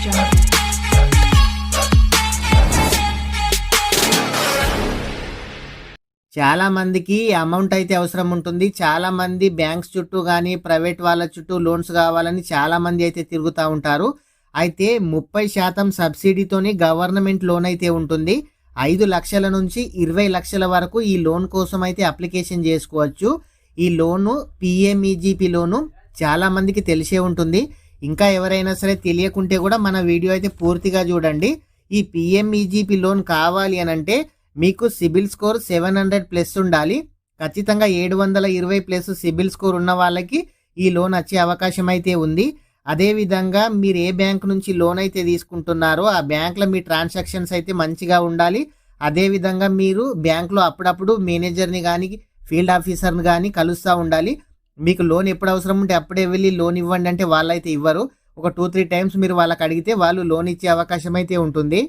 jungle. చాలా మందికి amount అయితే అవసరం ఉంటుంది. చాలా మంది బ్యాంక్స్ చుట్టూ గానీ, ప్రైవేట్ వాళ్ళ చుట్టూ లోన్స్ కావాలని చాలా మంది అయితే తిరుగుతా ఉంటారు. అయితే 30% సబ్సిడీతోని గవర్నమెంట్ లోన్ అయితే ఉంటుంది. 5 లక్షల నుంచి 20 లక్షల వరకు ఈ లోన్ కోసం అయితే అప్లికేషన్ చేసుకోవచ్చు. ఈ లోను పిఎంఈజీపీ లోను చాలా మందికి తెలిసే ఉంటుంది. ఇంకా ఎవరైనా సరే తెలియకుంటే కూడా మన వీడియో అయితే పూర్తిగా చూడండి. ఈ పిఎంఈజీపీ లోన్ కావాలి అనంటే మీకు సిబిల్ స్కోర్ 700+ ఉండాలి. ఖచ్చితంగా 720+ సిబిల్ స్కోర్ ఉన్న వాళ్ళకి ఈ లోన్ వచ్చే అవకాశం అయితే ఉంది. అదేవిధంగా మీరు ఏ బ్యాంక్ నుంచి లోన్ అయితే తీసుకుంటున్నారో ఆ బ్యాంక్లో మీ ట్రాన్సాక్షన్స్ అయితే మంచిగా ఉండాలి. అదేవిధంగా మీరు బ్యాంక్లో అప్పుడప్పుడు మేనేజర్ని కానీ ఫీల్డ్ ఆఫీసర్ని కానీ కలుస్తూ ఉండాలి. మీకు లోన్ ఎప్పుడు అవసరం ఉంటే అప్పుడే వెళ్ళి లోన్ ఇవ్వండి అంటే వాళ్ళైతే ఇవ్వరు. ఒక 2-3 టైమ్స్ మీరు వాళ్ళకి అడిగితే వాళ్ళు లోన్ ఇచ్చే అవకాశం అయితే ఉంటుంది.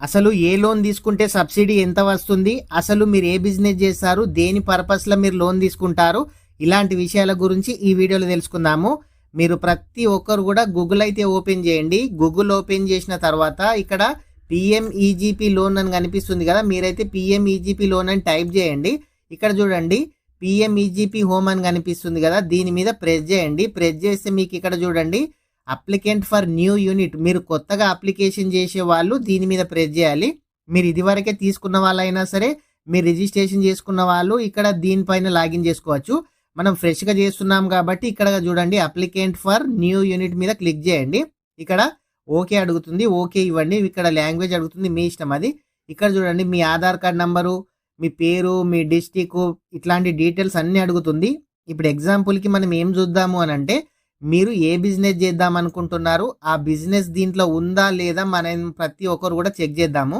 అసలు ఏ లోన్ తీసుకుంటే సబ్సిడీ ఎంత వస్తుంది, అసలు మీరు ఏ బిజినెస్ చేస్తారు, దేని పర్పస్లో మీరు లోన్ తీసుకుంటారు, ఇలాంటి విషయాల గురించి ఈ వీడియోలో తెలుసుకుందాము. మీరు ప్రతి ఒక్కరు కూడా గూగుల్ అయితే ఓపెన్ చేయండి. గూగుల్ ఓపెన్ చేసిన తర్వాత ఇక్కడ పిఎంఈజీపీ లోన్ అని కనిపిస్తుంది కదా, మీరైతే పిఎంఈజీపీ లోన్ అని టైప్ చేయండి. ఇక్కడ చూడండి పిఎంఈజీపీ హోమ్ అని కనిపిస్తుంది కదా, దీని మీద ప్రెస్ చేయండి. ప్రెస్ చేస్తే మీకు ఇక్కడ చూడండి అప్లికెంట్ ఫర్ న్యూ యూనిట్, మీరు కొత్తగా అప్లికేషన్ చేసే వాళ్ళు దీని మీద ప్రెస్ చేయాలి. మీరు ఇదివరకే తీసుకున్న వాళ్ళైనా సరే, మీరు రిజిస్ట్రేషన్ చేసుకున్న వాళ్ళు ఇక్కడ దీనిపైన లాగిన్ చేసుకోవచ్చు. మనం ఫ్రెష్గా చేస్తున్నాం కాబట్టి ఇక్కడ చూడండి అప్లికెంట్ ఫర్ న్యూ యూనిట్ మీద క్లిక్ చేయండి. ఇక్కడ ఓకే అడుగుతుంది, ఓకే ఇవ్వండి. ఇక్కడ లాంగ్వేజ్ అడుగుతుంది, మీ ఇష్టం అది. ఇక్కడ చూడండి మీ ఆధార్ కార్డ్ నంబరు, మీ పేరు, మీ డిస్టిక్, ఇట్లాంటి డీటెయిల్స్ అన్నీ అడుగుతుంది. ఇప్పుడు ఎగ్జాంపుల్కి మనం ఏం చూద్దాము అని అంటే, మీరు ఏ బిజినెస్ చేద్దాం అనుకుంటున్నారు, ఆ బిజినెస్ దీంట్లో ఉందా లేదా మనం ప్రతి ఒక్కరు కూడా చెక్ చేద్దాము.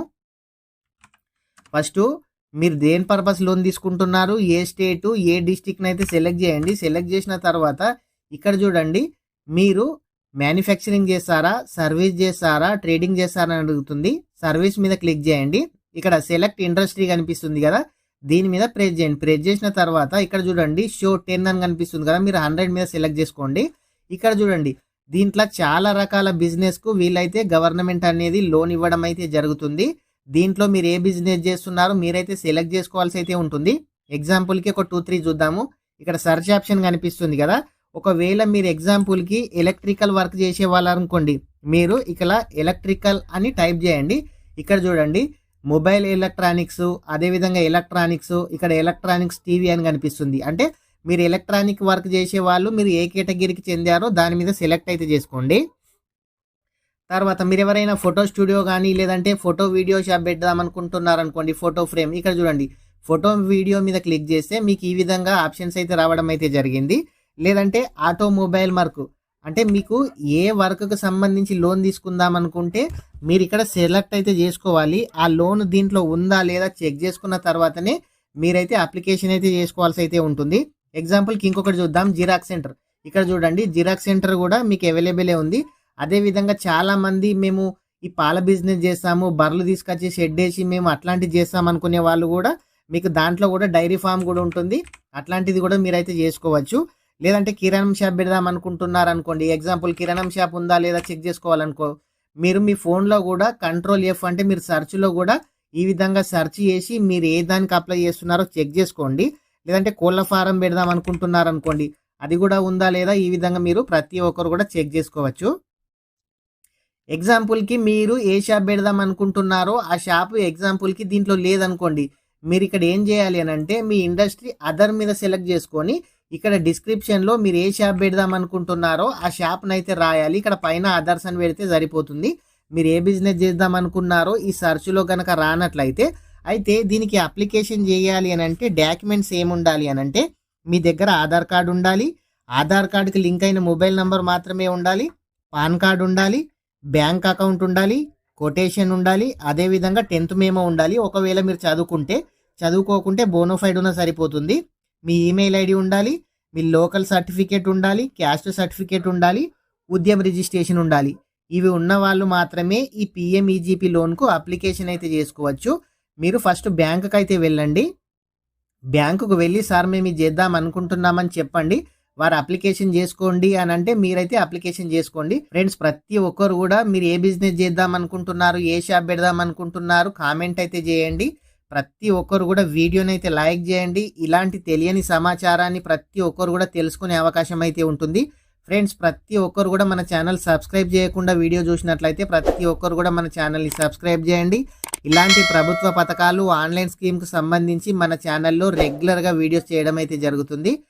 ఫస్ట్ మీరు దేని పర్పస్ లోన్ తీసుకుంటున్నారు, ఏ స్టేటు, ఏ డిస్టిక్ని అయితే సెలెక్ట్ చేయండి. సెలెక్ట్ చేసిన తర్వాత ఇక్కడ చూడండి మీరు మ్యానుఫ్యాక్చరింగ్ చేస్తారా, సర్వీస్ చేస్తారా, ట్రేడింగ్ చేస్తారా అని అడుగుతుంది. సర్వీస్ మీద క్లిక్ చేయండి. ఇక్కడ సెలెక్ట్ ఇండస్ట్రీ కనిపిస్తుంది కదా, దీని మీద ప్రెస్ చేయండి. ప్రెస్ చేసిన తర్వాత ఇక్కడ చూడండి షో 10 అని కనిపిస్తుంది కదా, మీరు 100 మీద సెలెక్ట్ చేసుకోండి. ఇక్కడ చూడండి దీంట్లో చాలా రకాల బిజినెస్కు వీళ్ళైతే గవర్నమెంట్ అనేది లోన్ ఇవ్వడం అయితే జరుగుతుంది. దీంట్లో మీరు ఏ బిజినెస్ చేస్తున్నారో మీరైతే సెలెక్ట్ చేసుకోవాల్సి అయితే ఉంటుంది. ఎగ్జాంపుల్కి ఒక 2-3 చూద్దాము. ఇక్కడ సర్చ్ ఆప్షన్ కనిపిస్తుంది కదా, ఒకవేళ మీరు ఎగ్జాంపుల్కి ఎలక్ట్రికల్ వర్క్ చేసే వాళ్ళు అనుకోండి, మీరు ఇక్కడ ఎలక్ట్రికల్ అని టైప్ చేయండి. ఇక్కడ చూడండి మొబైల్ ఎలక్ట్రానిక్స్, అదేవిధంగా ఎలక్ట్రానిక్స్, ఇక్కడ ఎలక్ట్రానిక్స్ టీవీ అని కనిపిస్తుంది. అంటే మీరు ఎలక్ట్రానిక్ వర్క్ చేసే వాళ్ళు మీరు ఏ కేటగిరీకి చెందారో దాని మీద సెలెక్ట్ అయితే చేసుకోండి. తర్వాత మీరు ఎవరైనా ఫోటో స్టూడియో కానీ లేదంటే ఫోటో వీడియో షాప్ పెడదాం అనుకుంటున్నారు అనుకోండి, ఫోటో ఫ్రేమ్, ఇక్కడ చూడండి ఫోటో వీడియో మీద క్లిక్ చేస్తే మీకు ఈ విధంగా ఆప్షన్స్ అయితే రావడం అయితే జరిగింది. లేదంటే ఆటోమొబైల్ వర్క్, అంటే మీకు ఏ వర్క్కి సంబంధించి లోన్ తీసుకుందాం అనుకుంటే మీరు ఇక్కడ సెలెక్ట్ అయితే చేసుకోవాలి. ఆ లోన్ దీంట్లో ఉందా లేదా చెక్ చేసుకున్న తర్వాతనే మీరైతే అప్లికేషన్ అయితే చేసుకోవాల్సి అయితే ఉంటుంది. ఎగ్జాంపుల్కి ఇంకొకటి చూద్దాం, జిరాక్స్ సెంటర్. ఇక్కడ చూడండి జిరాక్స్ సెంటర్ కూడా మీకు అవైలబులే ఉంది. అదేవిధంగా చాలామంది మేము ఈ పాల బిజినెస్ చేస్తాము, బర్రెలు తీసుకొచ్చి షెడ్ వేసి మేము అట్లాంటివి చేస్తాం అనుకునే వాళ్ళు కూడా మీకు దాంట్లో కూడా డైరీ ఫామ్ కూడా ఉంటుంది. అట్లాంటిది కూడా మీరైతే చేసుకోవచ్చు. లేదంటే కిరాణం షాప్ పెడదాం అనుకుంటున్నారు అనుకోండి, ఎగ్జాంపుల్ కిరాణం షాప్ ఉందా లేదా చెక్ చేసుకోవాలనుకో, మీరు మీ ఫోన్లో కూడా Ctrl+F అంటే మీరు సెర్చ్లో కూడా ఈ విధంగా సెర్చ్ చేసి మీరు ఏ దానికి అప్లై చేస్తున్నారో చెక్ చేసుకోండి. లేదంటే కోళ్ళ ఫారం పెడదాం అనుకుంటున్నారు అనుకోండి, అది కూడా ఉందా లేదా ఈ విధంగా మీరు ప్రతి ఒక్కరు కూడా చెక్ చేసుకోవచ్చు. ఎగ్జాంపుల్కి మీరు ఏ షాప్ పెడదాం అనుకుంటున్నారో ఆ షాప్ ఎగ్జాంపుల్కి దీంట్లో లేదనుకోండి, మీరు ఇక్కడ ఏం చేయాలి అని అంటే మీ ఇండస్ట్రీ అదర్ మీద సెలెక్ట్ చేసుకొని ఇక్కడ డిస్క్రిప్షన్లో మీరు ఏ షాప్ పెడదాం అనుకుంటున్నారో ఆ షాప్ని అయితే రాయాలి. ఇక్కడ పైన అదర్స్ అని పెడితే సరిపోతుంది. మీరు ఏ బిజినెస్ చేద్దాం అనుకున్నారో ఈ సర్చ్లో కనుక రానట్లయితే, అయితే దీనికి అప్లికేషన్ చేయాలి అని అంటే డాక్యుమెంట్స్ ఏముండాలి అని అంటే మీ దగ్గర ఆధార్ కార్డు ఉండాలి, ఆధార్ కార్డుకి లింక్ అయిన మొబైల్ నెంబర్ మాత్రమే ఉండాలి, పాన్ కార్డు ఉండాలి, బ్యాంక్ అకౌంట్ ఉండాలి, కొటేషన్ ఉండాలి, అదేవిధంగా 10th మేమో ఉండాలి. ఒకవేళ మీరు చదువుకోకుంటే బోనోఫైడ్ ఉన్న సరిపోతుంది. మీ ఈమెయిల్ ఐడి ఉండాలి, మీ లోకల్ సర్టిఫికేట్ ఉండాలి, క్యాస్ట్ సర్టిఫికేట్ ఉండాలి, ఉద్యమ రిజిస్ట్రేషన్ ఉండాలి. ఇవి ఉన్న వాళ్ళు మాత్రమే ఈ పిఎంఈజీపీ లోన్కు అప్లికేషన్ అయితే చేసుకోవచ్చు. మీరు ఫస్ట్ బ్యాంకుకి అయితే వెళ్ళండి. బ్యాంకుకు వెళ్ళి సార్ మేము ఇది చేద్దాం అనుకుంటున్నామని చెప్పండి. వారు అప్లికేషన్ చేసుకోండి అని అంటే మీరైతే అప్లికేషన్ చేసుకోండి. ఫ్రెండ్స్, ప్రతి ఒక్కరు కూడా మీరు ఏ బిజినెస్ చేద్దాం అనుకుంటున్నారు, ఏ షాప్ పెడదాం అనుకుంటున్నారు, కామెంట్ అయితే చేయండి. ప్రతి ఒక్కరు కూడా వీడియోని అయితే లైక్ చేయండి. ఇలాంటి తెలియని సమాచారాన్ని ప్రతి ఒక్కరు కూడా తెలుసుకునే అవకాశం అయితే ఉంటుంది. ఫ్రెండ్స్, ప్రతి ఒక్కరు కూడా మన ఛానల్ సబ్స్క్రైబ్ చేయకుండా వీడియో చూసినట్లయితే ప్రతి ఒక్కరు కూడా మన ఛానల్ని సబ్స్క్రైబ్ చేయండి. ఇలాంటి ప్రభుత్వ పథకాలు, ఆన్లైన్ స్కీమ్కి సంబంధించి మన ఛానల్లో రెగ్యులర్గా వీడియోస్ చేయడం అయితే జరుగుతుంది.